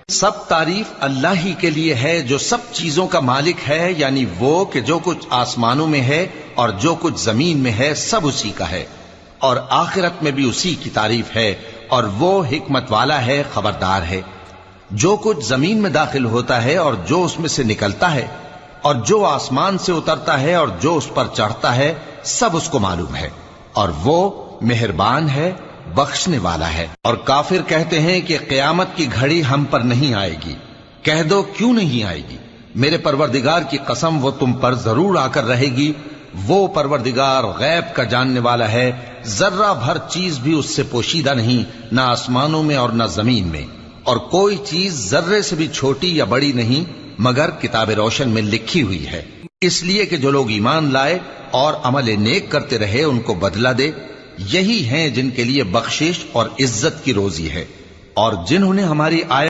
سب تعریف اللہ ہی کے لیے ہے جو سب چیزوں کا مالک ہے، یعنی وہ کہ جو کچھ آسمانوں میں ہے اور جو کچھ زمین میں ہے سب اسی کا ہے، اور آخرت میں بھی اسی کی تعریف ہے، اور وہ حکمت والا ہے، خبردار ہے۔ جو کچھ زمین میں داخل ہوتا ہے اور جو اس میں سے نکلتا ہے، اور جو آسمان سے اترتا ہے اور جو اس پر چڑھتا ہے، سب اس کو معلوم ہے، اور وہ مہربان ہے، بخشنے والا ہے۔ اور کافر کہتے ہیں کہ قیامت کی گھڑی ہم پر نہیں آئے گی۔ کہہ دو کیوں نہیں آئے گی؟ میرے پروردگار کی قسم وہ تم پر ضرور آ کر رہے گی۔ وہ پروردگار غیب کا جاننے والا ہے، ذرہ بھر چیز بھی اس سے پوشیدہ نہیں، نہ آسمانوں میں اور نہ زمین میں، اور کوئی چیز ذرے سے بھی چھوٹی یا بڑی نہیں مگر کتاب روشن میں لکھی ہوئی ہے، اس لیے کہ جو لوگ ایمان لائے اور عمل نیک کرتے رہے ان کو بدلہ دے۔ یہی ہیں جن کے لیے بخشش اور عزت کی روزی ہے، اور جنہوں نے ہماری آیت